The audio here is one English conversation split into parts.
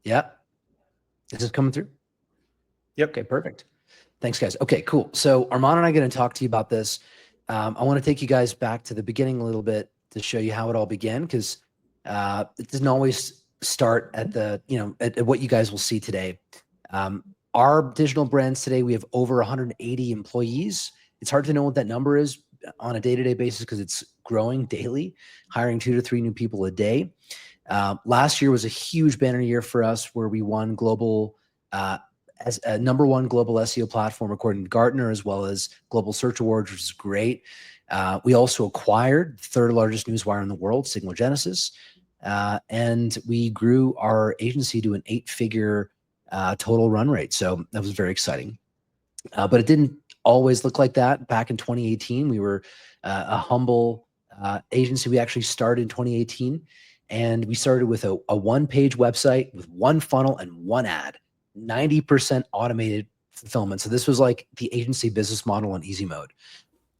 Yeah. Is this coming through? Yep. Okay, perfect. Thanks, guys. Okay, cool. So Armand and I are going to talk to you about this. I want to take you guys back to the beginning a little bit to show you how it all began, because it doesn't always start at the, at what you guys will see today. Our digital brands today, we have over 180 employees. It's hard to know what that number is on a day-to-day basis because it's growing daily, hiring 2 to 3 new people a day. Last year was a huge banner year for us where we won global as a #1 global SEO platform according to Gartner, as well as Global Search Awards, which is great. We also acquired the 3rd largest newswire in the world, Signal Genesis, and we grew our agency to an 8-figure total run rate. So that was very exciting. But it didn't always look like that. Back in 2018, we were a humble agency. We actually started in 2018, and we started with a 1-page website with 1 funnel and 1 ad. 90% automated fulfillment. So this was like the agency business model in easy mode.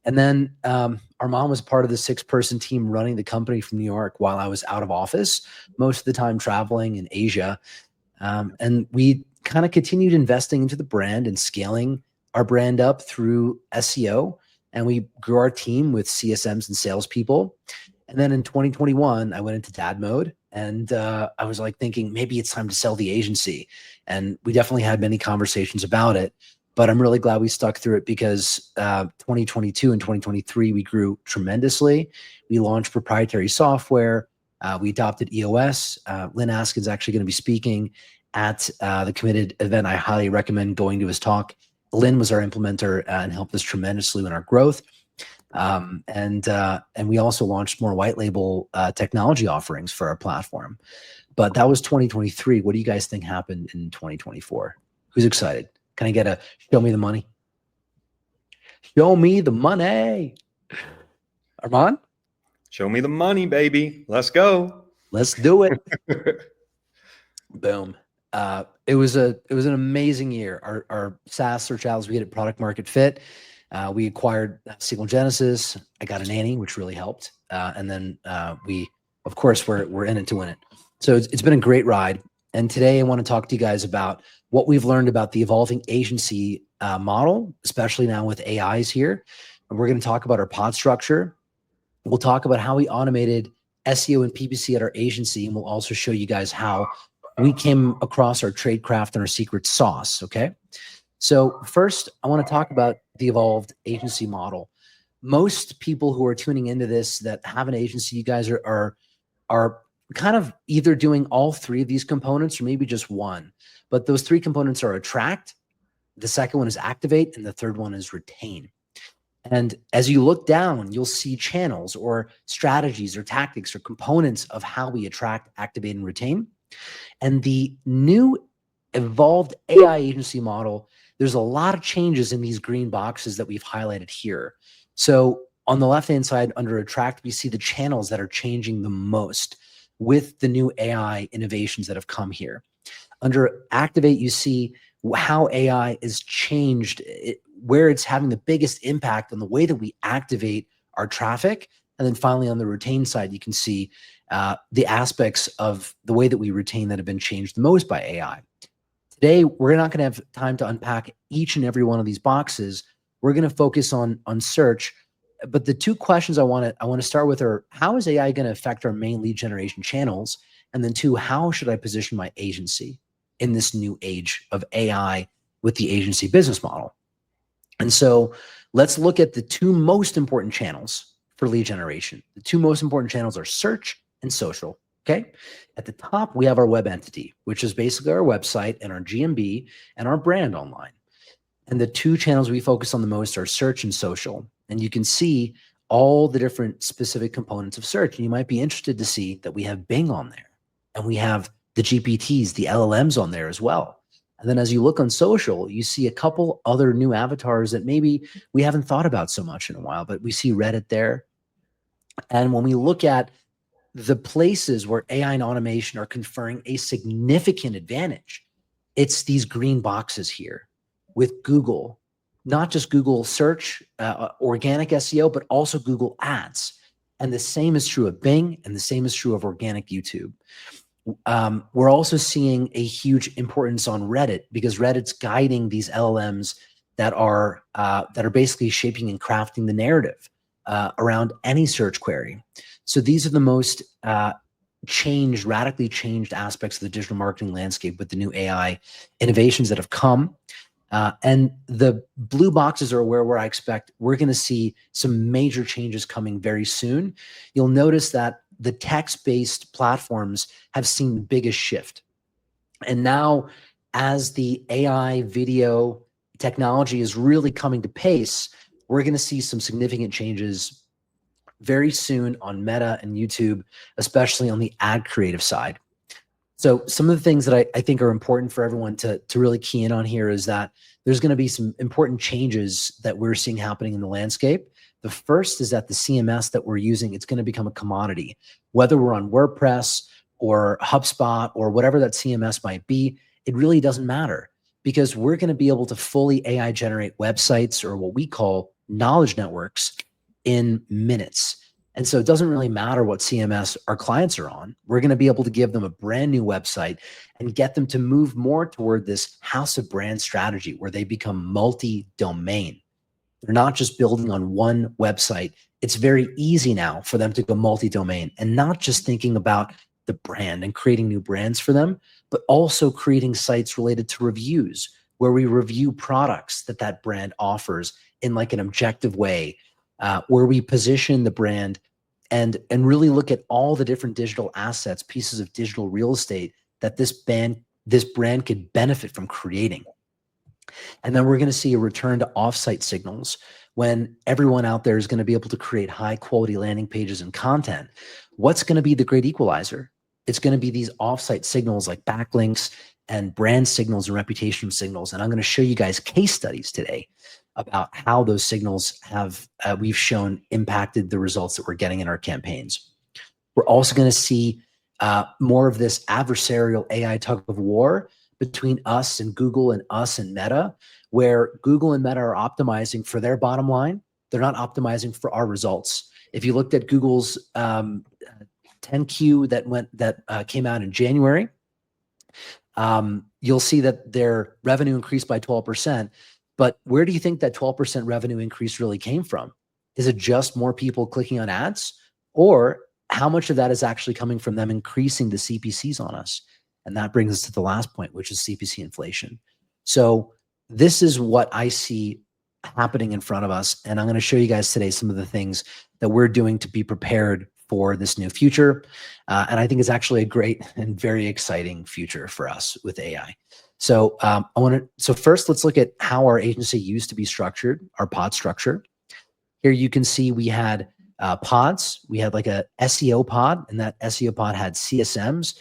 And then Armand was part of the 6-person team running the company from New York while I was out of office, most of the time traveling in Asia. And we kind of continued investing into the brand and scaling our brand up through SEO. And we grew our team with CSMs and salespeople. And then in 2021, I went into dad mode, and I was like thinking maybe it's time to sell the agency. And we definitely had many conversations about it, but I'm really glad we stuck through it because 2022 and 2023, we grew tremendously. We launched proprietary software. We adopted EOS. Lynn Askin's actually going to be speaking at the Committed event. I highly recommend going to his talk. Lynn was our implementer and helped us tremendously in our growth. And we also launched more white label technology offerings for our platform. But that was 2023. What do you guys think happened in 2024? Who's excited? Can I get a show me the money? Show me the money. Armand? Show me the money, baby. Let's go. Let's do it. Boom. It was an amazing year. Our SaaS search ads, we hit product market fit. We acquired Signal Genesis. I got a nanny, which really helped. And then we, of course, we're in it to win it. So it's been a great ride. And today I want to talk to you guys about what we've learned about the evolving agency model, especially now with AIs here. And we're going to talk about our pod structure. We'll talk about how we automated SEO and PPC at our agency. And we'll also show you guys how we came across our tradecraft and our secret sauce. Okay. So first, I want to talk about the evolved agency model. Most people who are tuning into this that have an agency, you guys are kind of either doing all 3 of these components or maybe just one. But those 3 components are attract, the second one is activate, and the third one is retain. And as you look down, you'll see channels or strategies or tactics or components of how we attract, activate, and retain. And the new evolved AI agency model, there's a lot of changes in these green boxes that we've highlighted here. So on the left-hand side under attract, we see the channels that are changing the most with the new AI innovations that have come here. Under activate, you see how AI is changed, where it's having the biggest impact on the way that we activate our traffic. And then finally, on the retain side, you can see the aspects of the way that we retain that have been changed the most by AI. Today, we're not going to have time to unpack each and every one of these boxes. We're going to focus on search. But the 2 questions I want to start with are, how is AI going to affect our main lead generation channels? And then 2, how should I position my agency in this new age of AI with the agency business model? And so let's look at the 2 most important channels for lead generation. The 2 most important channels are search and social. Okay. At the top, we have our web entity, which is basically our website and our GMB and our brand online. And the 2 channels we focus on the most are search and social. And you can see all the different specific components of search. And you might be interested to see that we have Bing on there, and we have the GPTs, the LLMs on there as well. And then as you look on social, you see a couple other new avatars that maybe we haven't thought about so much in a while, but we see Reddit there. And when we look at the places where AI and automation are conferring a significant advantage, it's these green boxes here with Google, not just Google search, organic SEO, but also Google ads. And the same is true of Bing, and the same is true of organic YouTube. We're also seeing a huge importance on Reddit because Reddit's guiding these LLMs that are basically shaping and crafting the narrative around any search query. So these are the most radically changed aspects of the digital marketing landscape with the new AI innovations that have come. And the blue boxes are where I expect we're going to see some major changes coming very soon. You'll notice that the text-based platforms have seen the biggest shift. And now, as the AI video technology is really coming to pace, we're going to see some significant changes very soon on Meta and YouTube, especially on the ad creative side. So some of the things that I think are important for everyone to really key in on here is that there's going to be some important changes that we're seeing happening in the landscape. The first is that the CMS that we're using, it's going to become a commodity. Whether we're on WordPress or HubSpot or whatever that CMS might be, it really doesn't matter because we're going to be able to fully AI generate websites or what we call knowledge networks in minutes. And so it doesn't really matter what CMS our clients are on. We're going to be able to give them a brand new website and get them to move more toward this house of brand strategy where they become multi-domain. They're not just building on one website. It's very easy now for them to go multi-domain and not just thinking about the brand and creating new brands for them, but also creating sites related to reviews where we review products that brand offers in like an objective way, where we position the brand and really look at all the different digital assets, pieces of digital real estate that this brand could benefit from creating. And then we're going to see a return to offsite signals when everyone out there is going to be able to create high quality landing pages and content. What's going to be the great equalizer? It's going to be these offsite signals like backlinks and brand signals and reputation signals. And I'm going to show you guys case studies today about how those signals have, we've shown impacted the results that we're getting in our campaigns. We're also going to see more of this adversarial AI tug of war between us and Google and us and Meta, where Google and Meta are optimizing for their bottom line. They're not optimizing for our results. If you looked at Google's 10Q that came out in January, you'll see that their revenue increased by 12%. But where do you think that 12% revenue increase really came from? Is it just more people clicking on ads? Or how much of that is actually coming from them increasing the CPCs on us? And that brings us to the last point, which is CPC inflation. So this is what I see happening in front of us. And I'm going to show you guys today some of the things that we're doing to be prepared for this new future. And I think it's actually a great and very exciting future for us with AI. So so first let's look at how our agency used to be structured, our pod structure. Here you can see we had pods. We had like a SEO pod, and that SEO pod had CSMs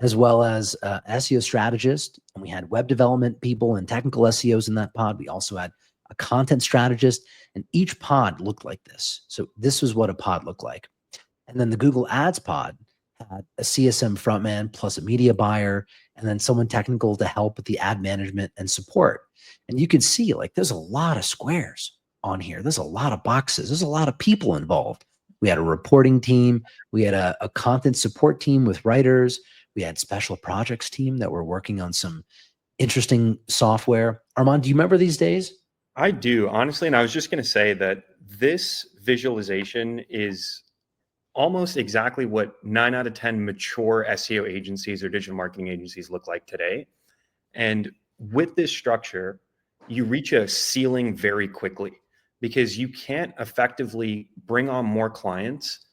as well as SEO strategist. And we had web development people and technical SEOs in that pod. We also had a content strategist, and each pod looked like this. So this was what a pod looked like. And then the Google Ads pod had a CSM frontman plus a media buyer, and then someone technical to help with the ad management and support. And you can see like there's a lot of squares on here. There's a lot of boxes. There's a lot of people involved. We had a reporting team. We had a content support team with writers. We had special projects team that were working on some interesting software. Armand, do you remember these days? I do, honestly. And I was just going to say that this visualization is almost exactly what 9 out of 10 mature SEO agencies or digital marketing agencies look like today. And with this structure, you reach a ceiling very quickly because you can't effectively bring on more clients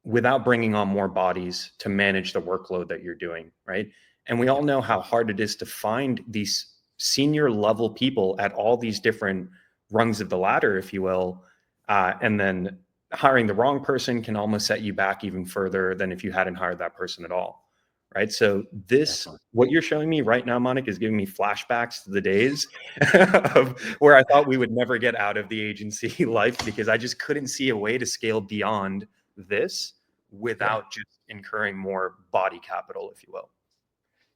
without bringing on more bodies to manage the workload that you're doing, right? And we all know how hard it is to find these senior level people at all these different rungs of the ladder, if you will. And then hiring the wrong person can almost set you back even further than if you hadn't hired that person at all, right? So this, what you're showing me right now, Manick, is giving me flashbacks to the days of where I thought we would never get out of the agency life because I just couldn't see a way to scale beyond this without just incurring more body capital, if you will.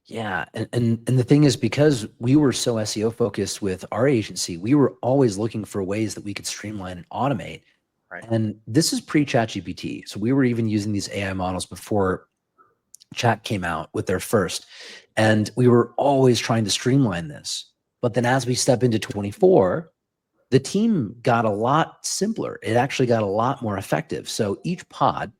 Yeah. And the thing is, because we were so SEO focused with our agency, we were always looking for ways that we could streamline and automate. Right. And this is pre-ChatGPT. So we were even using these AI models before chat came out with their first. And we were always trying to streamline this. But then as we step into 24, the team got a lot simpler. It actually got a lot more effective. So each pod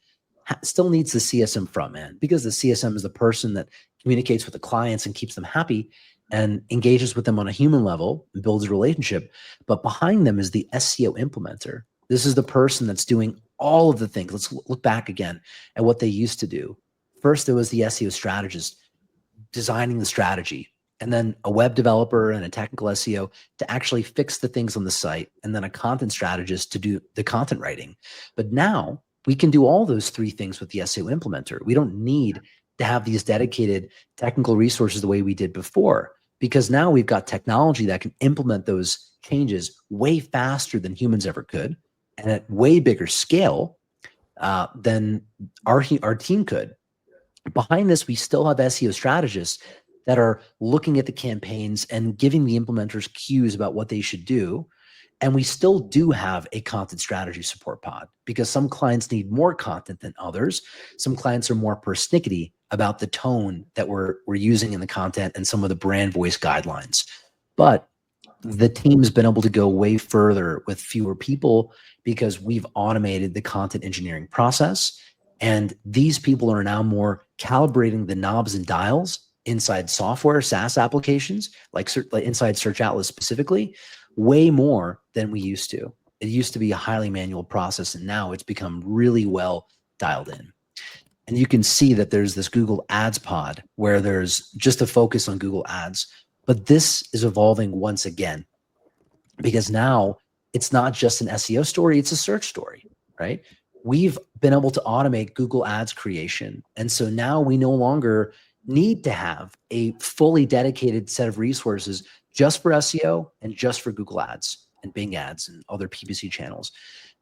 still needs the CSM front end, because the CSM is the person that communicates with the clients and keeps them happy and engages with them on a human level and builds a relationship. But behind them is the SEO implementer. This is the person that's doing all of the things. Let's look back again at what they used to do. First, there was the SEO strategist designing the strategy, and then a web developer and a technical SEO to actually fix the things on the site, and then a content strategist to do the content writing. But now we can do all those three things with the SEO implementer. We don't need to have these dedicated technical resources the way we did before, because now we've got technology that can implement those changes way faster than humans ever could, and at way bigger scale than our team could. Behind this, we still have SEO strategists that are looking at the campaigns and giving the implementers cues about what they should do. And we still do have a content strategy support pod, because some clients need more content than others. Some clients are more persnickety about the tone that we're using in the content and some of the brand voice guidelines. But the team's been able to go way further with fewer people, because we've automated the content engineering process. And these people are now more calibrating the knobs and dials inside software, SaaS applications, like inside Search Atlas specifically, way more than we used to. It used to be a highly manual process, and now it's become really well dialed in. And you can see that there's this Google Ads pod where there's just a focus on Google Ads. But this is evolving once again, because now it's not just an SEO story, it's a search story, right? We've been able to automate Google Ads creation. And so now we no longer need to have a fully dedicated set of resources just for SEO and just for Google Ads and Bing Ads and other PPC channels.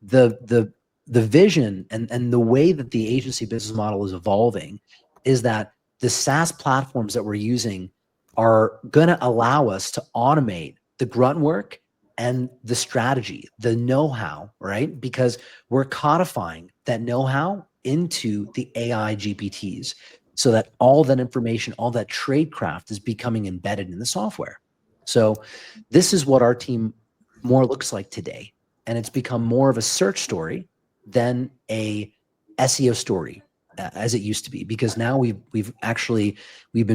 The vision and the way that the agency business model is evolving is that the SaaS platforms that we're using are going to allow us to automate the grunt work and the strategy, the know-how, right? Because we're codifying that know-how into the AI GPTs, so that all that information, all that tradecraft is becoming embedded in the software. So this is what our team more looks like today. And it's become more of a search story than a SEO story, as it used to be, because now we've been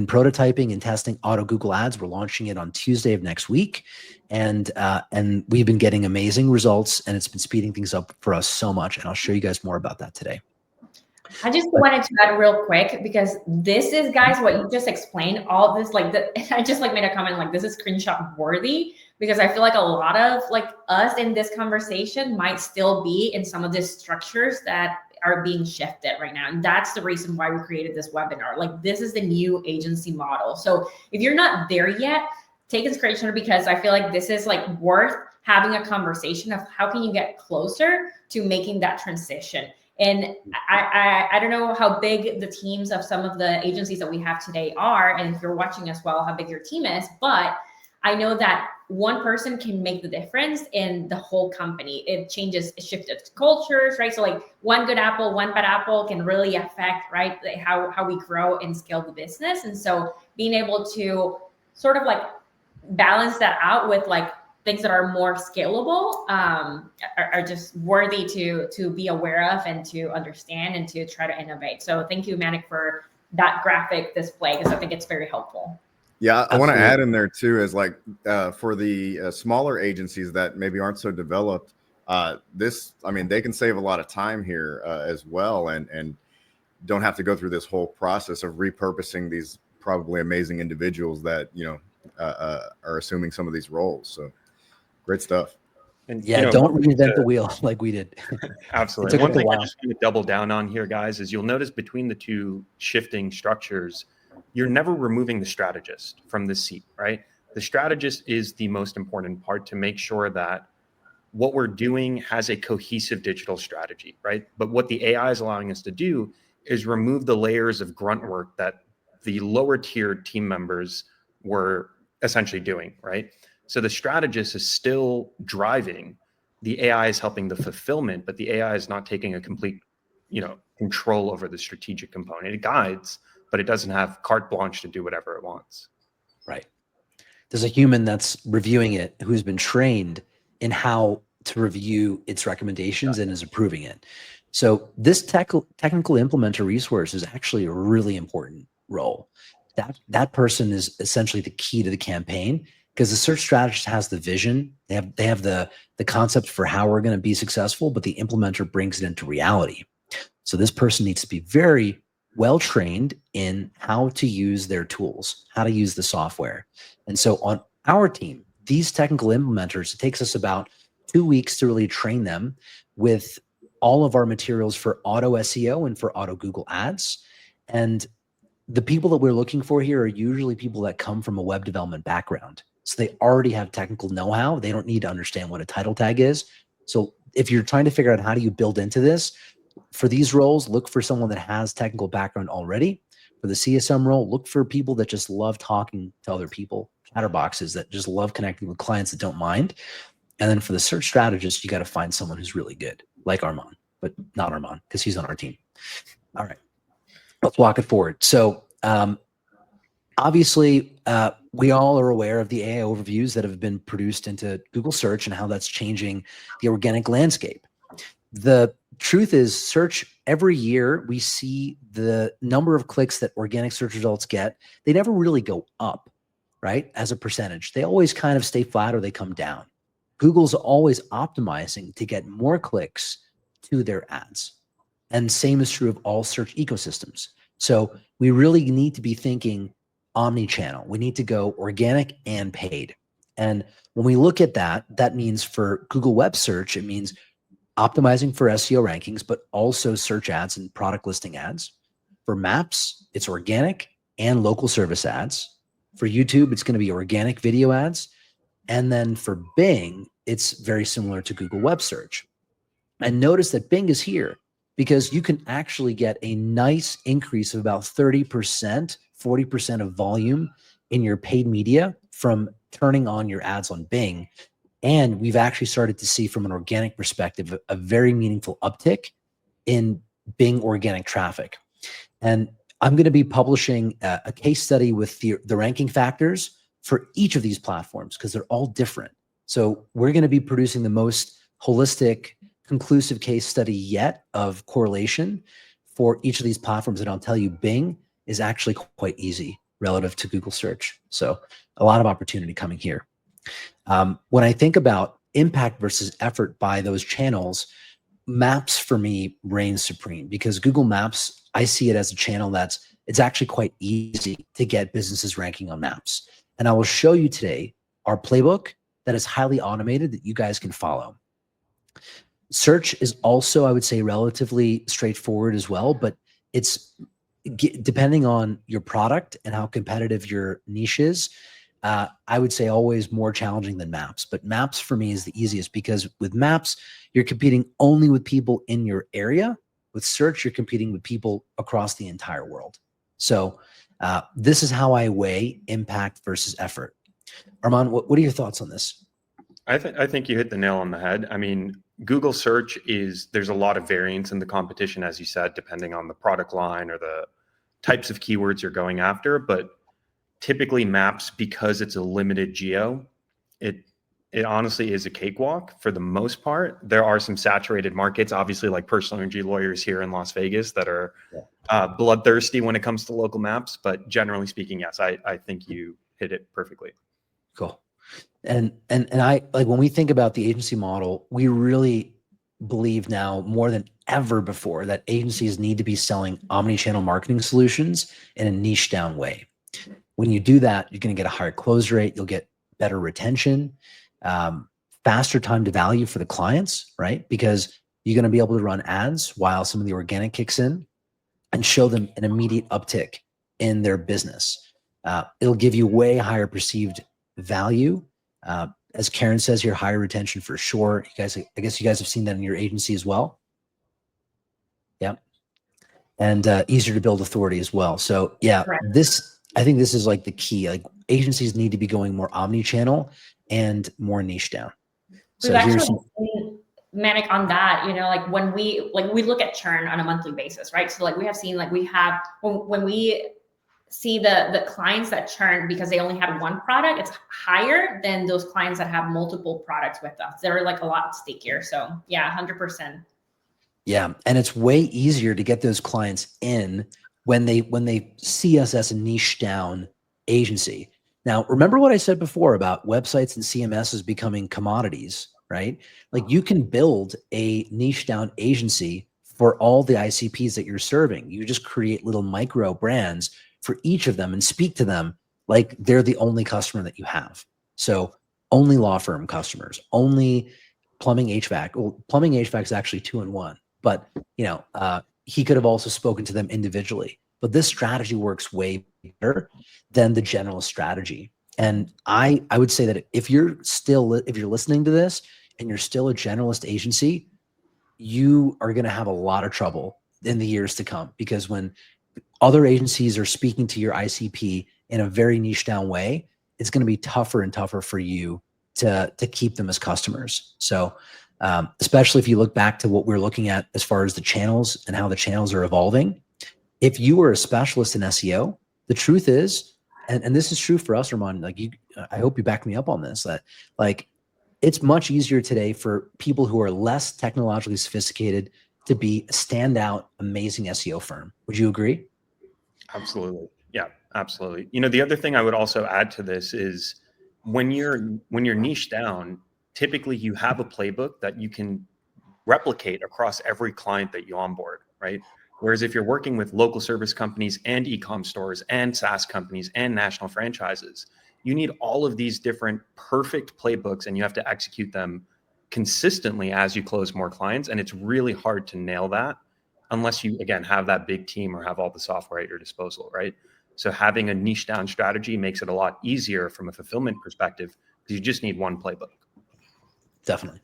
prototyping and testing auto Google Ads. We're launching it on Tuesday of next week, and we've been getting amazing results, and it's been speeding things up for us so much. And I'll show you guys more about that today. I just wanted to add real quick, because this is, guys, what you just explained, all this, I just made a comment, like, this is screenshot worthy, because I feel like a lot of us in this conversation might still be in some of these structures that are being shifted right now. And that's the reason why we created this webinar. Like, this is the new agency model. So if you're not there yet, take a screenshot, because I feel like this is worth having a conversation of how can you get closer to making that transition. And I don't know how big the teams of some of the agencies that we have today are, and if you're watching as well, how big your team is, but I know that one person can make the difference in the whole company. It shifted cultures, right? So one good apple, one bad apple can really affect, right, how we grow and scale the business. And so being able to sort of balance that out with things that are more scalable are just worthy to be aware of and to understand and to try to innovate. So thank you, Manick, for that graphic display, because I think it's very helpful. Yeah, I want to add in there too, is for the smaller agencies that maybe aren't so developed, they can save a lot of time here as well, and don't have to go through this whole process of repurposing these probably amazing individuals that are assuming some of these roles. So great stuff. And yeah, don't reinvent the wheel like we did. Absolutely. One thing I just want to double down on here, guys, is you'll notice between the two shifting structures, you're never removing the strategist from this seat, right? The strategist is the most important part to make sure that what we're doing has a cohesive digital strategy, right? But what the AI is allowing us to do is remove the layers of grunt work that the lower tiered team members were essentially doing, right? So the strategist is still driving. The AI is helping the fulfillment, but the AI is not taking a complete, control over the strategic component. It guides, but it doesn't have carte blanche to do whatever it wants. Right. There's a human that's reviewing it who's been trained in how to review its recommendations and is approving it. So this technical implementer resource is actually a really important role. That person is essentially the key to the campaign, because the search strategist has the vision. They have the concept for how we're going to be successful, but the implementer brings it into reality. So this person needs to be very well trained in how to use their tools, how to use the software. And so on our team, these technical implementers, it takes us about 2 weeks to really train them with all of our materials for auto SEO and for auto Google ads. And the people that we're looking for here are usually people that come from a web development background. So they already have technical know-how. They don't need to understand what a title tag is. So if you're trying to figure out how do you build into this, for these roles, look for someone that has technical background already. For the CSM role, look for people that just love talking to other people, chatterboxes that just love connecting with clients that don't mind. And then for the search strategist, you got to find someone who's really good, like Armand, but not Armand because he's on our team. All right, let's walk it forward. So obviously, we all are aware of the AI overviews that have been produced into Google search and how that's changing the organic landscape. The truth is, search every year, we see the number of clicks that organic search results get. They never really go up, right? As a percentage, they always kind of stay flat or they come down. Google's always optimizing to get more clicks to their ads. And same is true of all search ecosystems. So we really need to be thinking omni-channel. We need to go organic and paid. And when we look at that, that means for Google web search, it means optimizing for SEO rankings, but also search ads and product listing ads. For Maps, it's organic and local service ads. For YouTube, it's going to be organic video ads. And then for Bing, it's very similar to Google web search. And notice that Bing is here because you can actually get a nice increase of about 30%, 40% of volume in your paid media from turning on your ads on Bing. And we've actually started to see from an organic perspective, a very meaningful uptick in Bing organic traffic. And I'm going to be publishing a case study with the ranking factors for each of these platforms because they're all different. So we're going to be producing the most holistic, conclusive case study yet of correlation for each of these platforms. And I'll tell you, Bing is actually quite easy relative to Google search. So a lot of opportunity coming here. When I think about impact versus effort by those channels, Maps for me reigns supreme because Google Maps, I see it as a channel it's actually quite easy to get businesses ranking on Maps. And I will show you today our playbook that is highly automated that you guys can follow. Search is also, I would say, relatively straightforward as well, but it's depending on your product and how competitive your niche is. I would say always more challenging than Maps, but Maps for me is the easiest because with Maps, you're competing only with people in your area. With search, you're competing with people across the entire world. So this is how I weigh impact versus effort. Armand, what are your thoughts on this? I think you hit the nail on the head. I mean, Google search there's a lot of variance in the competition, as you said, depending on the product line or the types of keywords you're going after. But typically Maps, because it's a limited geo, it honestly is a cakewalk for the most part. There are some saturated markets, obviously, like personal injury lawyers here in Las Vegas that are bloodthirsty when it comes to local maps. But generally speaking, yes, I think you hit it perfectly. Cool. And I like when we think about the agency model, we really believe now more than ever before that agencies need to be selling omni-channel marketing solutions in a niche down way. When you do that, you're going to get a higher close rate. You'll get better retention, faster time to value for the clients, right? Because you're going to be able to run ads while some of the organic kicks in and show them an immediate uptick in their business. It'll give you way higher perceived value. As Karen says here, higher retention for sure. You guys, I guess you guys have seen that in your agency as well. Yeah. And easier to build authority as well. So yeah, I think this is like the key. Like agencies need to be going more omni-channel and more niche down. So here's some Manick on that, like when we look at churn on a monthly basis, right? So like we have seen, like we have when we see the clients that churn because they only had one product, it's higher than those clients that have multiple products with us. They're like a lot stickier. So yeah, 100%. Yeah, and it's way easier to get those clients in when they see us as a niche down agency. Now, remember what I said before about websites and CMSs becoming commodities, right? Like you can build a niche down agency for all the ICPs that you're serving. You just create little micro brands for each of them and speak to them like they're the only customer that you have. So only law firm customers, only plumbing HVAC. Well, plumbing HVAC is actually 2-in-1, but he could have also spoken to them individually. But this strategy works way better than the general strategy. And I would say that if you're listening to this and you're still a generalist agency, you are going to have a lot of trouble in the years to come, because when other agencies are speaking to your ICP in a very niche down way, it's going to be tougher and tougher for you to keep them as customers. So especially if you look back to what we're looking at as far as the channels and how the channels are evolving. If you were a specialist in SEO, the truth is, and this is true for us, Ramon, I hope you back me up on this, that it's much easier today for people who are less technologically sophisticated to be a standout, amazing SEO firm. Would you agree? Absolutely. Yeah, absolutely. The other thing I would also add to this is when you're niche down, typically you have a playbook that you can replicate across every client that you onboard, right? Whereas if you're working with local service companies and e-com stores and SaaS companies and national franchises, you need all of these different perfect playbooks, and you have to execute them consistently as you close more clients. And it's really hard to nail that unless you, again, have that big team or have all the software at your disposal, right? So having a niche down strategy makes it a lot easier from a fulfillment perspective, because you just need one playbook. Definitely.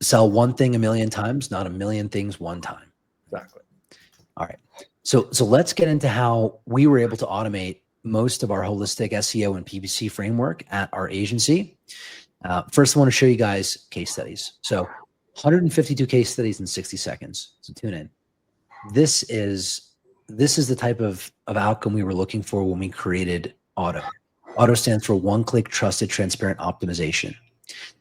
Sell one thing a million times, not a million things one time. Exactly. All right. So let's get into how we were able to automate most of our holistic SEO and PPC framework at our agency. First, I want to show you guys case studies. So 152 case studies in 60 seconds. So tune in. This is the type of outcome we were looking for when we created Auto. Auto stands for one-click trusted transparent optimization.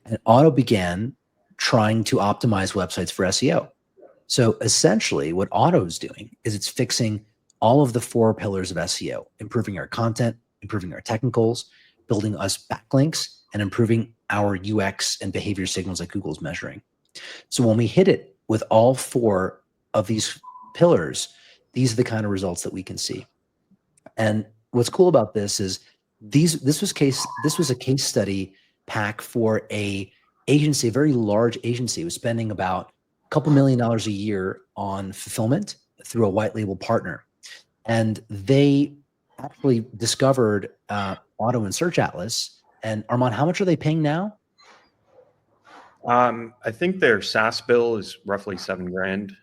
And Auto began trying to optimize websites for SEO. So essentially what Auto is doing is it's fixing all of the 4 pillars of SEO, improving our content, improving our technicals, building us backlinks, and improving our UX and behavior signals that Google's measuring. So when we hit it with all 4 of these pillars, these are the kind of results that we can see. And what's cool about this is this was a case study pack for a agency, a very large agency. It was spending about a couple $1 million a year on fulfillment through a white label partner. And they actually discovered Auto and Search Atlas. And Armand, how much are they paying now? I think their SaaS bill is roughly $7,000,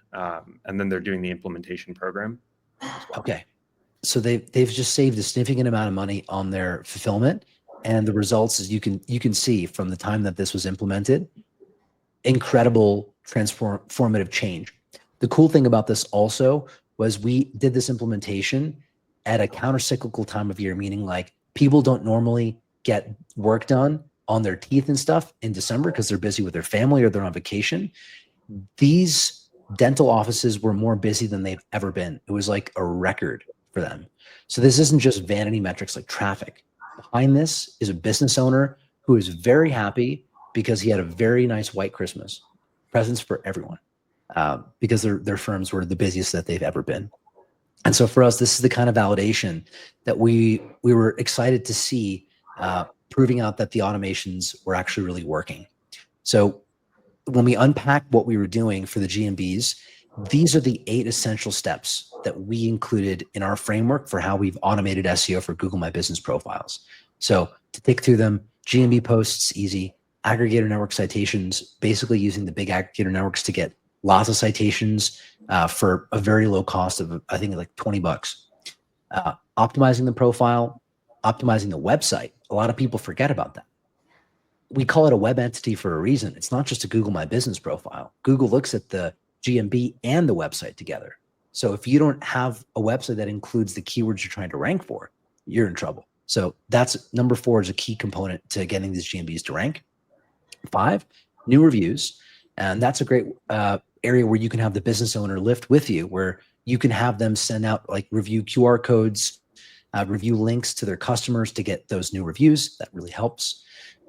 and then they're doing the implementation program. Okay, so they've just saved a significant amount of money on their fulfillment, and the results, as you can see from the time that this was implemented, incredible transformative change. The cool thing about this also was we did this implementation at a counter-cyclical time of year, meaning like people don't normally get work done on their teeth and stuff in December because they're busy with their family or they're on vacation. These dental offices were more busy than they've ever been. It was like a record for them. So this isn't just vanity metrics like traffic. Behind this is a business owner who is very happy because he had a very nice white Christmas, presents for everyone, because their firms were the busiest that they've ever been. And so for us, this is the kind of validation that we were excited to see, proving out that the automations were actually really working. So when we unpack what we were doing for the GMBs, these are the 8 essential steps that we included in our framework for how we've automated SEO for Google My Business profiles. So to tick through them, GMB posts, easy. Aggregator network citations, basically using the big aggregator networks to get lots of citations for a very low cost of, I think, like $20. Optimizing the profile, optimizing the website. A lot of people forget about that. We call it a web entity for a reason. It's not just a Google My Business profile. Google looks at the GMB and the website together. So if you don't have a website that includes the keywords you're trying to rank for, you're in trouble. So that's number 4 is a key component to getting these GMBs to rank. 5, new reviews. And that's a great area where you can have the business owner lift with you, where you can have them send out like review QR codes, review links to their customers to get those new reviews. That really helps.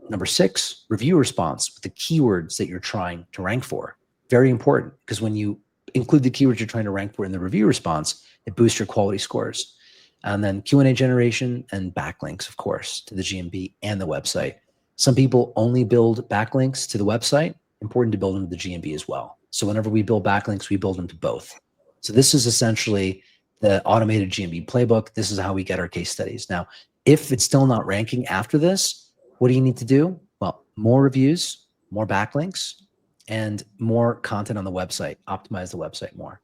Number 6, review response with the keywords that you're trying to rank for. Very important, because when you include the keywords you're trying to rank for in the review response, it boosts your quality scores. And then Q&A generation and backlinks, of course, to the GMB and the website. Some people only build backlinks to the website. Important to build them to the GMB as well. So whenever we build backlinks, we build them to both. So this is essentially the automated GMB playbook. This is how we get our case studies. Now, if it's still not ranking after this, what do you need to do? Well, more reviews, more backlinks, and more content on the website. Optimize the website more.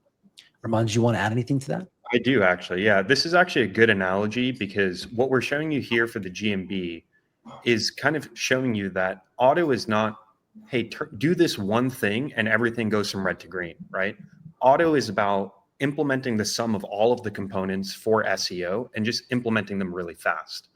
Armand, do you want to add anything to that? I do actually. Yeah, this is actually a good analogy, because what we're showing you here for the GMB is kind of showing you that auto is not, hey, do this one thing and everything goes from red to green, right? Auto is about implementing the sum of all of the components for SEO and just implementing them really fast.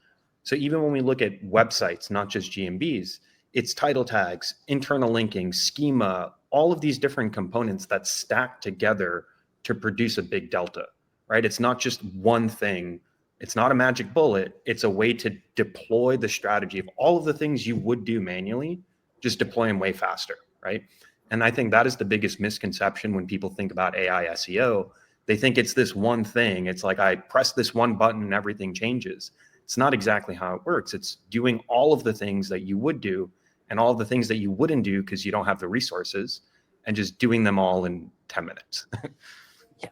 So even when we look at websites, not just GMBs, it's title tags, internal linking, schema, all of these different components that stack together to produce a big delta, right? It's not just one thing. It's not a magic bullet. It's a way to deploy the strategy of all of the things you would do manually, just deploy them way faster, right? And I think that is the biggest misconception when people think about AI SEO. They think it's this one thing. It's like I press this one button and everything changes. It's not exactly how it works. It's doing all of the things that you would do and all of the things that you wouldn't do because you don't have the resources, and just doing them all in 10 minutes. Yeah.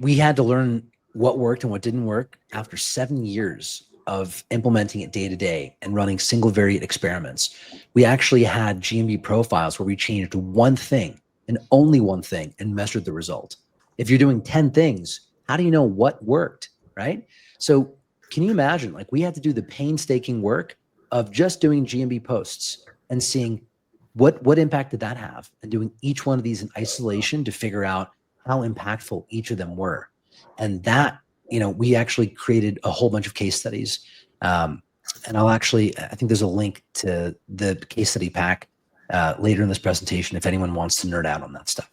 We had to learn what worked and what didn't work after 7 years of implementing it day to day and running single variate experiments. We actually had GMB profiles where we changed one thing and only one thing and measured the result. If you're doing 10 things, how do you know what worked, right? So can you imagine, like, we had to do the painstaking work of just doing GMB posts and seeing what impact did that have, and doing each one of these in isolation to figure out how impactful each of them were. And that, we actually created a whole bunch of case studies. And I think there's a link to the case study pack later in this presentation if anyone wants to nerd out on that stuff.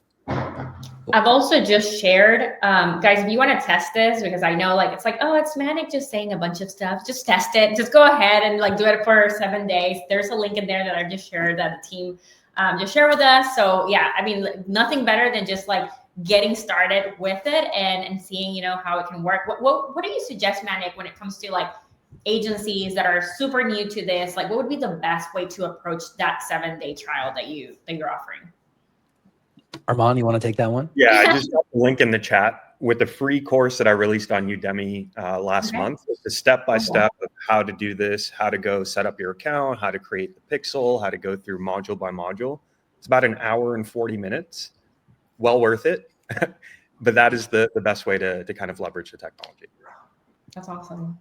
I've also just shared, guys, if you want to test this, because I know it's like, oh, it's Manick just saying a bunch of stuff. Just test it. Just go ahead and do it for 7 days. There's a link in there that I just shared that the team just shared with us. So yeah, I mean, nothing better than just getting started with it and seeing, how it can work. What do you suggest, Manick, when it comes to agencies that are super new to this? What would be the best way to approach that 7-day trial that you're offering? Armand, you want to take that one? Yeah, I just got the link in the chat with the free course that I released on Udemy last month. It's the step-by-step of how to do this, how to go set up your account, how to create the pixel, how to go through module by module. It's about an hour and 40 minutes. Well worth it. But that is the best way to kind of leverage the technology. That's awesome.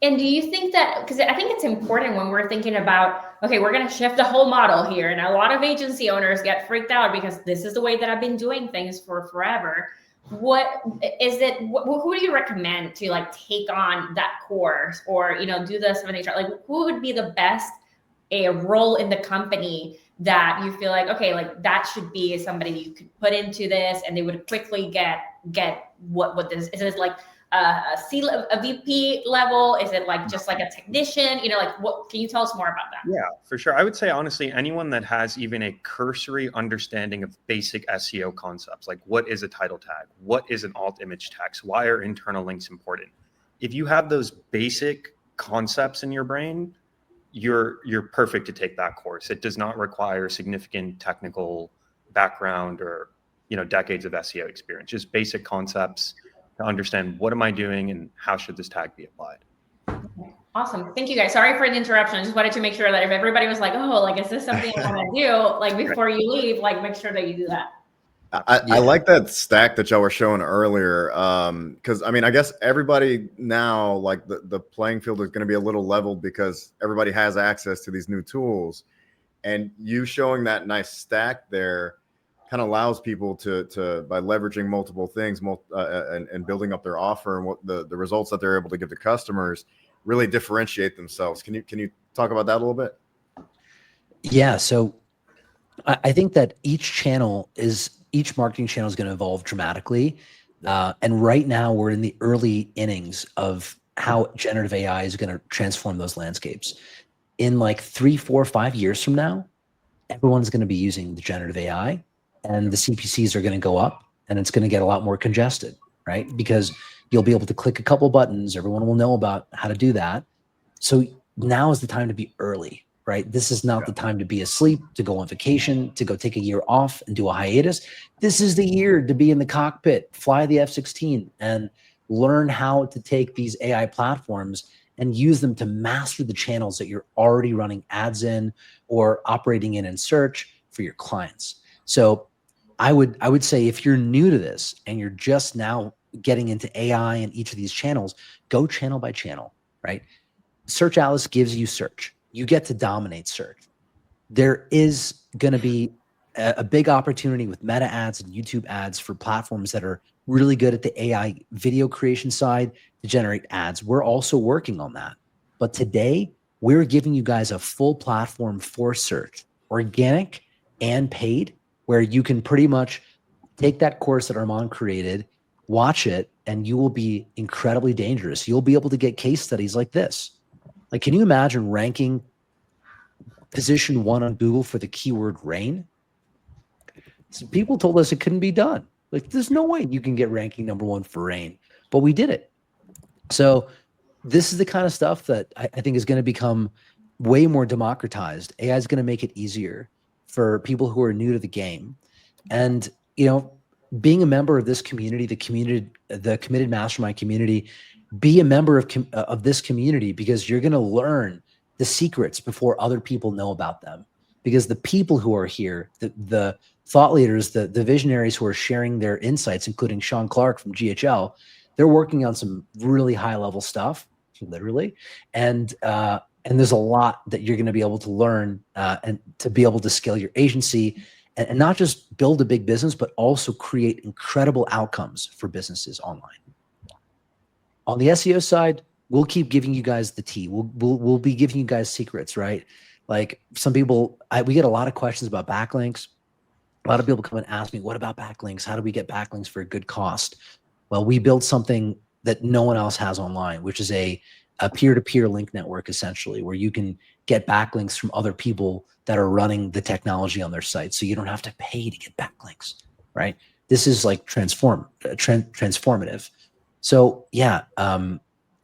And do you think that, because I think it's important when we're thinking about, okay, we're going to shift the whole model here. And a lot of agency owners get freaked out because this is the way that I've been doing things for forever. What is it? Who do you recommend to take on that course or, do the 7-day trial? Who would be the best role in the company that you feel okay, that should be somebody you could put into this and they would quickly get what this is? It a VP level? Is it just a technician? What can you tell us more about that? Yeah, for sure. I would say, honestly, anyone that has even a cursory understanding of basic SEO concepts, like what is a title tag? What is an alt image text? Why are internal links important? If you have those basic concepts in your brain, you're perfect to take that course. It does not require significant technical background or, decades of SEO experience, just basic concepts to understand what am I doing and how should this tag be applied. Okay. Awesome. Thank you, guys. Sorry for the interruption. I just wanted to make sure that if everybody was is this something I want to do? Before you leave, make sure that you do that. I like that stack that y'all were showing earlier. Because I guess everybody now, the playing field is going to be a little leveled because everybody has access to these new tools. And you showing that nice stack there, kind of allows people to by leveraging multiple things and building up their offer and what the results that they're able to give to customers really differentiate themselves. Can you talk about that a little bit? Yeah. So I think that each marketing channel is going to evolve dramatically. And right now we're in the early innings of how generative AI is going to transform those landscapes. In like 3, 4, 5 years from now, everyone's going to be using the generative AI, and the CPCs are going to go up, and it's going to get a lot more congested, right? Because you'll be able to click a couple buttons. Everyone will know about how to do that. So now is the time to be early, right? This is not the time to be asleep, to go on vacation, to go take a year off and do a hiatus. This is the year to be in the cockpit, fly the F-16, and learn how to take these AI platforms and use them to master the channels that you're already running ads in or operating in search for your clients. So I would say if you're new to this and you're just now getting into AI in each of these channels, go channel by channel, right? Search Atlas gives you search. You get to dominate search. There is going to be a big opportunity with Meta ads and YouTube ads for platforms that are really good at the AI video creation side to generate ads. We're also working on that. But today, we're giving you guys a full platform for search, organic and paid, where you can pretty much take that course that Armand created, watch it, and you will be incredibly dangerous. You'll be able to get case studies like this. Like, can you imagine ranking position 1 on Google for the keyword rain? So people told us it couldn't be done. Like, there's no way you can get ranking number 1 for rain, but we did it. So this is the kind of stuff that I think is going to become way more democratized. AI is going to make it easier for people who are new to the game. And, you know, being a member of this community, the committed mastermind community, be a member of this community, because you're going to learn the secrets before other people know about them. Because the people who are here, the thought leaders, the visionaries who are sharing their insights, including Sean Clark from GHL, they're working on some really high level stuff, literally. And there's a lot that you're going to be able to learn and to be able to scale your agency and not just build a big business, but also create incredible outcomes for businesses online. On the SEO side, we'll keep giving you guys the tea. We'll be giving you guys secrets, right? Like some people, we get a lot of questions about backlinks. A lot of people come and ask me, what about backlinks? How do we get backlinks for a good cost? Well, we built something that no one else has online, which is a peer-to-peer link network, essentially, where you can get backlinks from other people that are running the technology on their site. So you don't have to pay to get backlinks, right? This is like transformative. So yeah,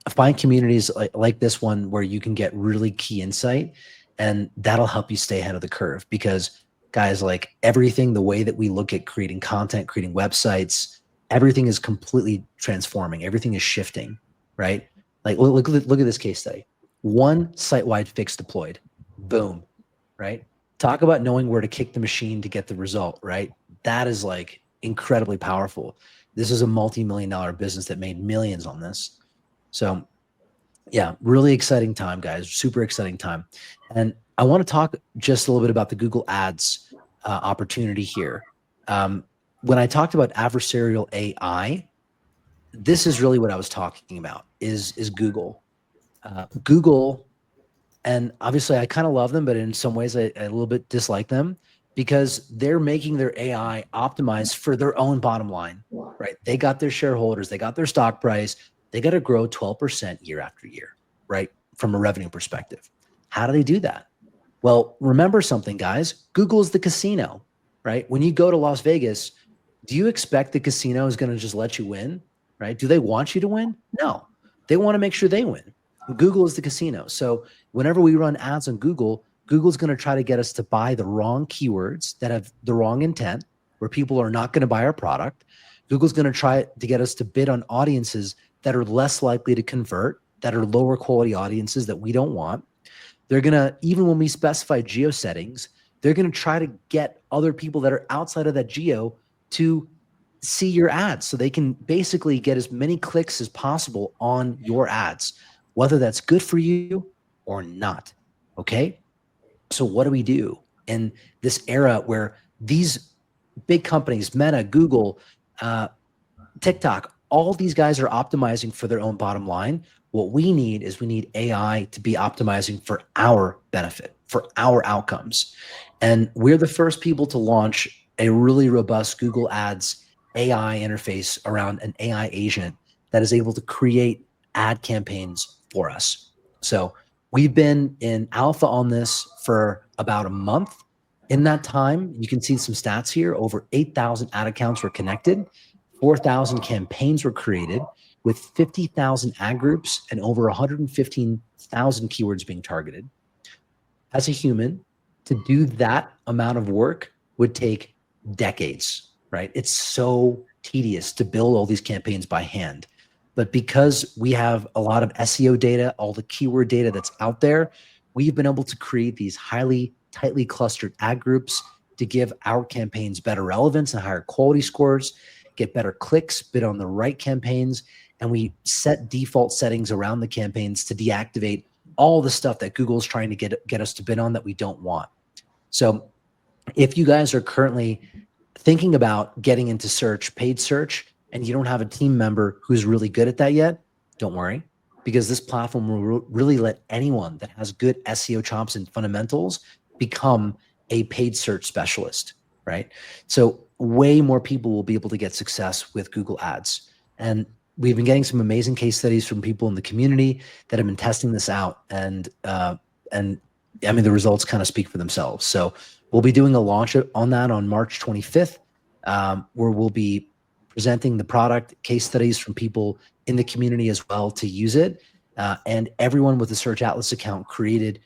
find communities like this one where you can get really key insight, and that'll help you stay ahead of the curve. Because guys, like everything, the way that we look at creating content, creating websites, everything is completely transforming. Everything is shifting, right? Like look at this case study. 1 site-wide fix deployed, boom, right? Talk about knowing where to kick the machine to get the result, right? That is like incredibly powerful. This is a multi-million-dollar business that made millions on this. So yeah, really exciting time, guys. Super exciting time. And I want to talk just a little bit about the Google Ads opportunity here. When I talked about adversarial AI, this is really what I was talking about is Google. Google, and obviously I kind of love them, but in some ways I a little bit dislike them, because they're making their AI optimized for their own bottom line, right? They got their shareholders, they got their stock price, they got to grow 12% year after year, right? From a revenue perspective. How do they do that? Well, remember something, guys. Google is the casino, right? When you go to Las Vegas, do you expect the casino is going to just let you win, right? Do they want you to win? No, they want to make sure they win. Google is the casino. So whenever we run ads on Google, Google's going to try to get us to buy the wrong keywords that have the wrong intent, where people are not going to buy our product. Google's going to try to get us to bid on audiences that are less likely to convert, that are lower quality audiences that we don't want. They're going to, even when we specify geo settings, they're going to try to get other people that are outside of that geo to see your ads, so they can basically get as many clicks as possible on your ads, whether that's good for you or not. Okay. So what do we do in this era where these big companies, Meta, Google, TikTok, all these guys are optimizing for their own bottom line. What we need is we need AI to be optimizing for our benefit, for our outcomes. And we're the first people to launch a really robust Google Ads AI interface around an AI agent that is able to create ad campaigns for us. So we've been in alpha on this for about a month. In that time, you can see some stats here. Over 8,000 ad accounts were connected, 4,000 campaigns were created with 50,000 ad groups and over 115,000 keywords being targeted. As a human, to do that amount of work would take decades, right? It's so tedious to build all these campaigns by hand. But because we have a lot of SEO data, all the keyword data that's out there, we've been able to create these highly tightly clustered ad groups to give our campaigns better relevance and higher quality scores, get better clicks, bid on the right campaigns, and we set default settings around the campaigns to deactivate all the stuff that Google's trying to get us to bid on that we don't want. So if you guys are currently thinking about getting into search, paid search, and you don't have a team member who's really good at that yet, don't worry, because this platform will really let anyone that has good SEO chops and fundamentals become a paid search specialist, right? So way more people will be able to get success with Google Ads. And we've been getting some amazing case studies from people in the community that have been testing this out. And I mean, the results kind of speak for themselves. So we'll be doing a launch on that on March 25th, where we'll be presenting the product, case studies from people in the community as well to use it. And everyone with a Search Atlas account created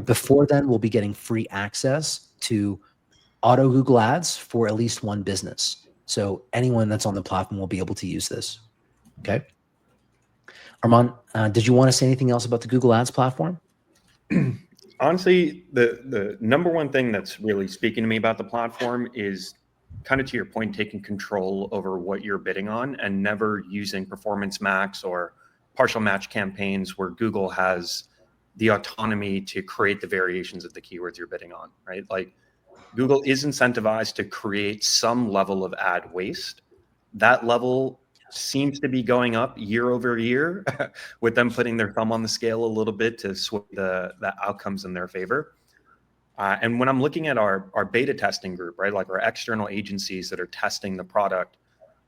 before then will be getting free access to auto Google Ads for at least one business. So anyone that's on the platform will be able to use this. Okay. Armand, did you want to say anything else about the Google Ads platform? Honestly, the number one thing that's really speaking to me about the platform is kind of to your point, taking control over what you're bidding on and never using performance max or partial match campaigns where Google has the autonomy to create the variations of the keywords you're bidding on, right? Like Google is incentivized to create some level of ad waste. That level seems to be going up year over year with them putting their thumb on the scale a little bit to sway the outcomes in their favor. And when I'm looking at our beta testing group, right, like our external agencies that are testing the product,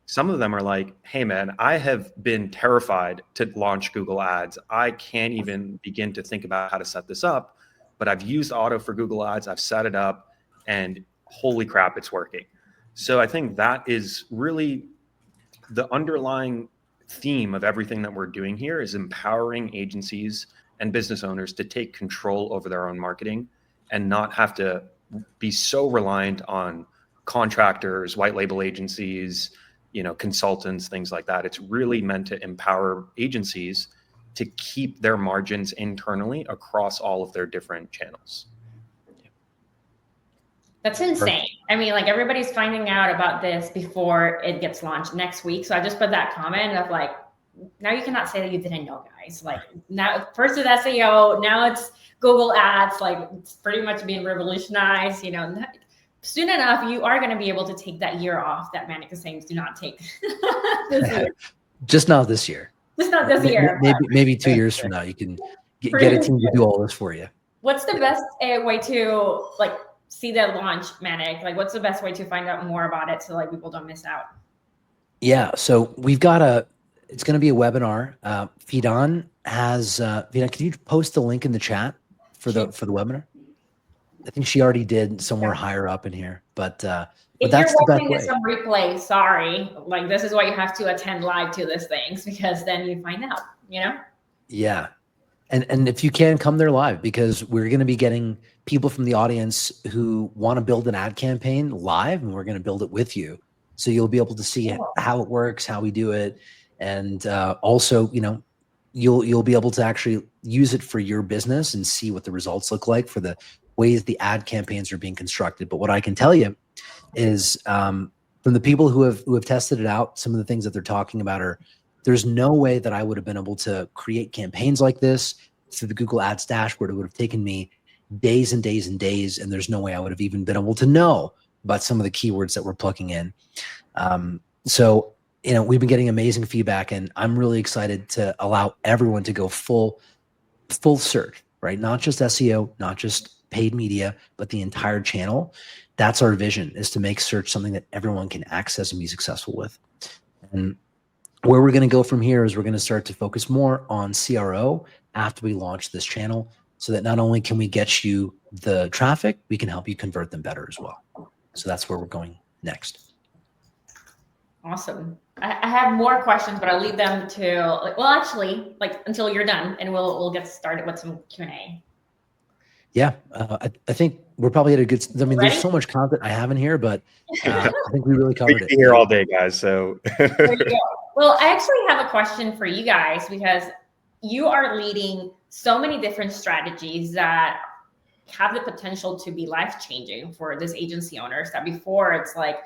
some of them are like, hey, man, I have been terrified to launch Google Ads. I can't even begin to think about how to set this up, but I've used Auto for Google Ads. I've set it up and holy crap, it's working. So I think that is really the underlying theme of everything that we're doing here is empowering agencies and business owners to take control over their own marketing and not have to be so reliant on contractors, white label agencies, consultants, things like that. It's really meant to empower agencies to keep their margins internally across all of their different channels. That's insane. I mean, like everybody's finding out about this before it gets launched next week. So I just put that comment of like, now you cannot say that you didn't know, guys. Like now, first with SEO, now it's Google Ads. Like it's pretty much being revolutionized. Soon enough, you are going to be able to take that year off that Manick is saying do not take this year. Just not this year. Just not this year. Maybe 2 years from now, you can get a team to do all this for you. What's the best way to see that launch, Manick? Like, what's the best way to find out more about it so people don't miss out? Yeah, so we've got it's going to be a webinar. Fidan can you post the link in the chat for the webinar? I think she already did somewhere higher up in here, but if that's you're the best watching way. This on replay, sorry, this is why you have to attend live to these things, because then you find out, Yeah. And if you can, come there live, because we're going to be getting people from the audience who want to build an ad campaign live, and we're going to build it with you. So you'll be able to see how it works, how we do it. And also, you'll be able to actually use it for your business and see what the results look like for the ways the ad campaigns are being constructed. But what I can tell you is from the people who have tested it out, some of the things that they're talking about are, there's no way that I would have been able to create campaigns like this through the Google Ads dashboard. It would have taken me days and days and days, and there's no way I would have even been able to know about some of the keywords that we're plugging in. So, we've been getting amazing feedback, and I'm really excited to allow everyone to go full search, right? Not just SEO, not just paid media, but the entire channel. That's our vision, is to make search something that everyone can access and be successful with. And where we're going to go from here is we're going to start to focus more on CRO after we launch this channel, so that not only can we get you the traffic, we can help you convert them better as well. So that's where we're going next. Awesome. I have more questions, but I'll leave them to, well, actually, until you're done, and we'll get started with some Q&A. Yeah, I think we're probably at a good. I mean, Ready? there's so much content I have in here, but I think we really We covered could it. be here all day, guys. So There you go. Well, I actually have a question for you guys, because you are leading so many different strategies that have the potential to be life-changing for this agency owners, that before it's like,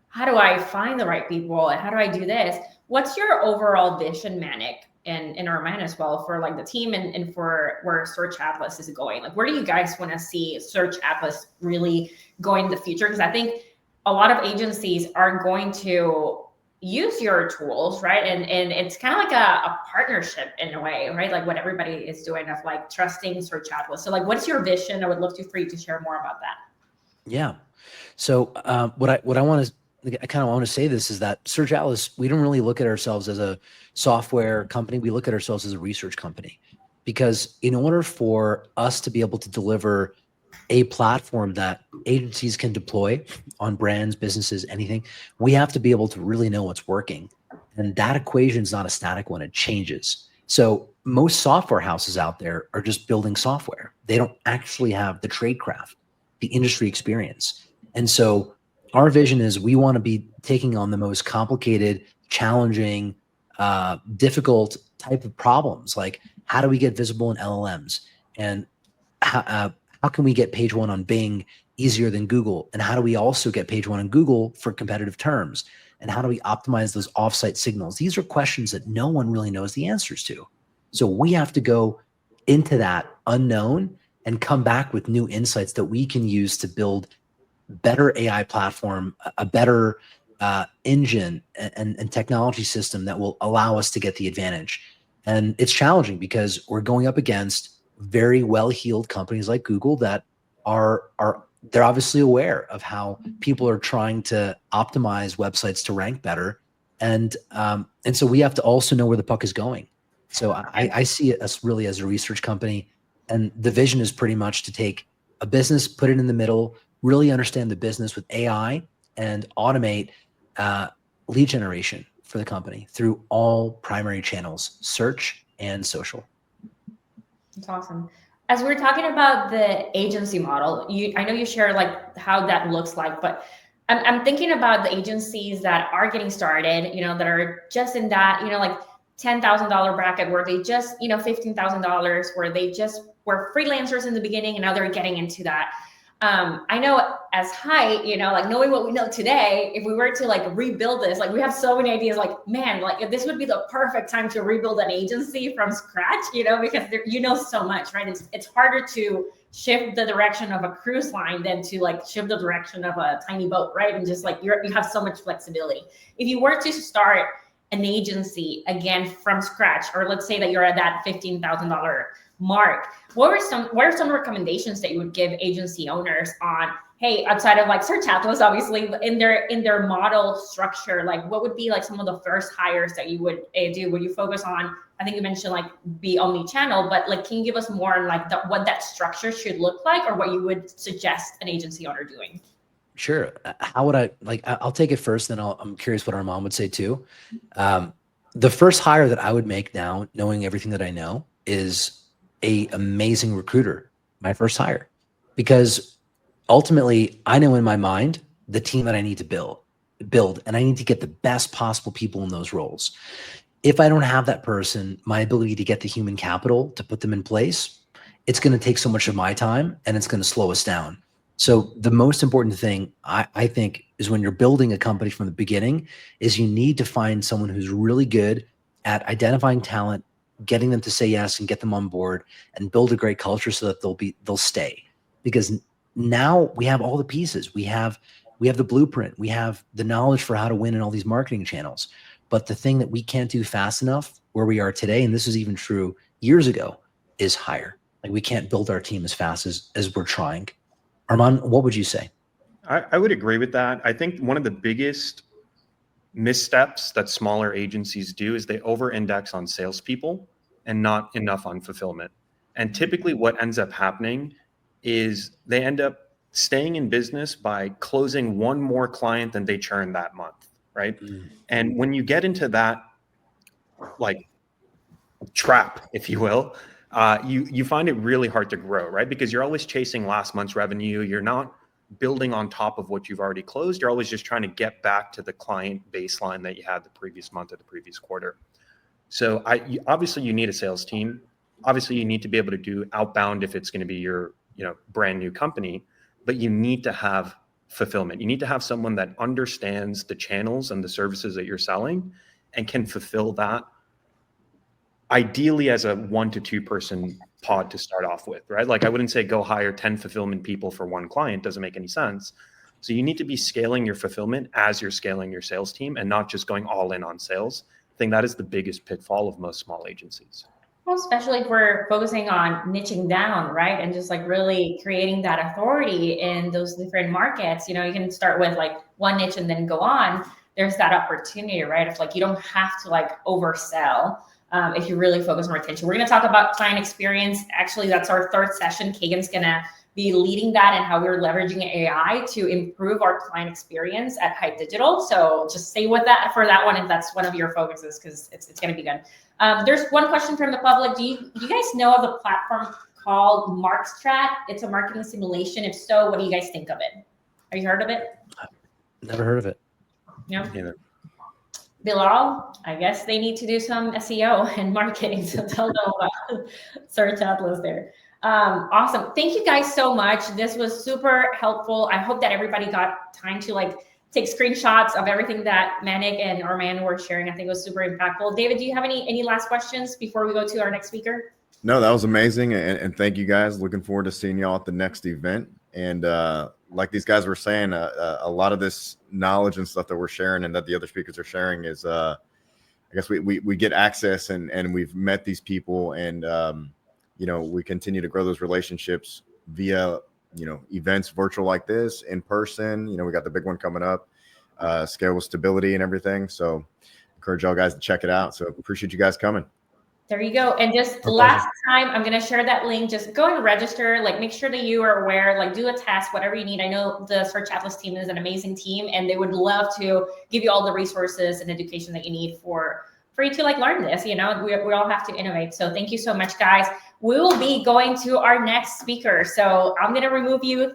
how do I find the right people and how do I do this? What's your overall vision, Manick, and our man as well, for the team and for where Search Atlas is going? Where do you guys want to see Search Atlas really going in the future? Because I think a lot of agencies are going to use your tools, right? And it's kind of like a partnership in a way, right? What everybody is doing of trusting Search Atlas. So what's your vision? I would love for you to share more about that. Yeah. So what I want to, I kind of want to say this, is that Search Atlas, we don't really look at ourselves as a software company. We look at ourselves as a research company, because in order for us to be able to deliver a platform that agencies can deploy on brands, businesses, anything, we have to be able to really know what's working. And that equation is not a static one, it changes. So most software houses out there are just building software. They don't actually have the trade craft, the industry experience. And so our vision is we want to be taking on the most complicated, challenging, difficult type of problems. Like, how do we get visible in LLMs? And how can we get page one on Bing easier than Google? And how do we also get page one on Google for competitive terms? And how do we optimize those offsite signals? These are questions that no one really knows the answers to. So we have to go into that unknown and come back with new insights that we can use to build better AI platform, a better engine and technology system that will allow us to get the advantage. And it's challenging because we're going up against very well-heeled companies like Google that they're obviously aware of how people are trying to optimize websites to rank better. And so we have to also know where the puck is going. So I see us really as a research company, and the vision is pretty much to take a business, put it in the middle, really understand the business with AI, and automate lead generation for the company through all primary channels, search and social. That's awesome. As we're talking about the agency model, I know you share how that looks like, but I'm thinking about the agencies that are getting started, that are just in that, $10,000 bracket where they just, $15,000, where they just were freelancers in the beginning and now they're getting into that. I know as Height, knowing what we know today, if we were to rebuild this, we have so many ideas, man, this would be the perfect time to rebuild an agency from scratch, because there, so much, right? It's harder to shift the direction of a cruise line than to shift the direction of a tiny boat, right? And just you have so much flexibility. If you were to start an agency again from scratch, or let's say that you're at that $15,000 mark, what are some recommendations that you would give agency owners on, hey, outside of Search Atlas, obviously, in their model structure, what would be some of the first hires that you would do? Would you focus on, I think you mentioned be omni-channel, but can you give us more on what that structure should look like, or what you would suggest an agency owner doing? Sure. How would I I'll take it first, then I'm curious what our mom would say too. The first hire that I would make now, knowing everything that I know, is a amazing recruiter, my first hire, because ultimately I know in my mind the team that I need to build, and I need to get the best possible people in those roles. If I don't have that person, my ability to get the human capital to put them in place, it's going to take so much of my time and it's going to slow us down. So the most important thing I think is, when you're building a company from the beginning, is you need to find someone who's really good at identifying talent, getting them to say yes and get them on board, and build a great culture so that they'll stay. Because now we have all the pieces. We have We have the blueprint. We have the knowledge for how to win in all these marketing channels. But the thing that we can't do fast enough where we are today, and this is even true years ago, is hire. Like we can't build our team as fast as we're trying. Armand, what would you say? I would agree with that. I think one of the biggest missteps that smaller agencies do is they over-index on salespeople and not enough on fulfillment. And typically what ends up happening is they end up staying in business by closing one more client than they churn that month, right? And when you get into that like trap, if you will, you find it really hard to grow, right? Because you're always chasing last month's revenue. You're not building on top of what you've already closed. You're always just trying to get back to the client baseline that you had the previous month or the previous quarter. So obviously you need a sales team. Obviously you need to be able to do outbound if it's going to be your brand new company, but you need to have fulfillment. You need to have someone that understands the channels and the services that you're selling and can fulfill that, ideally as a 1 to 2 person pod to start off with, right? Like I wouldn't say go hire 10 fulfillment people for one client. Doesn't make any sense. So you need to be scaling your fulfillment as you're scaling your sales team and not just going all in on sales. I think that is the biggest pitfall of most small agencies. Well, especially if we're focusing on niching down, right? And just like really creating that authority in those different markets. You can start with like one niche and then go on. There's that opportunity, right? If like you don't have to like oversell. If you really focus on retention. We're going to talk about client experience. Actually, that's our third session. Kagan's going to be leading that and how we're leveraging AI to improve our client experience at Hype Digital. So just stay with that for that one if that's one of your focuses, because it's going to be good. There's one question from the public. Do you guys know of a platform called Markstrat? It's a marketing simulation. If so, what do you guys think of it? Have you heard of it? Never heard of it. No. Either. Bilal, I guess they need to do some SEO and marketing. So tell them about Search Atlas there. Awesome. Thank you guys so much. This was super helpful. I hope that everybody got time to like take screenshots of everything that Manick and Armand were sharing. I think it was super impactful. David, do you have any last questions before we go to our next speaker? No, that was amazing. And thank you guys. Looking forward to seeing y'all at the next event. And like these guys were saying, a lot of this knowledge and stuff that we're sharing and that the other speakers are sharing is, I guess we get access and we've met these people and, we continue to grow those relationships via, events virtual like this, in person. We got the big one coming up, scale with stability and everything. So encourage y'all guys to check it out. So appreciate you guys coming. There you go. And just last time, I'm going to share that link. Just go and register, like make sure that you are aware, like do a test, whatever you need. I know the Search Atlas team is an amazing team and they would love to give you all the resources and education that you need for you to like learn this. We all have to innovate. So thank you so much, guys. We will be going to our next speaker. So I'm going to remove you.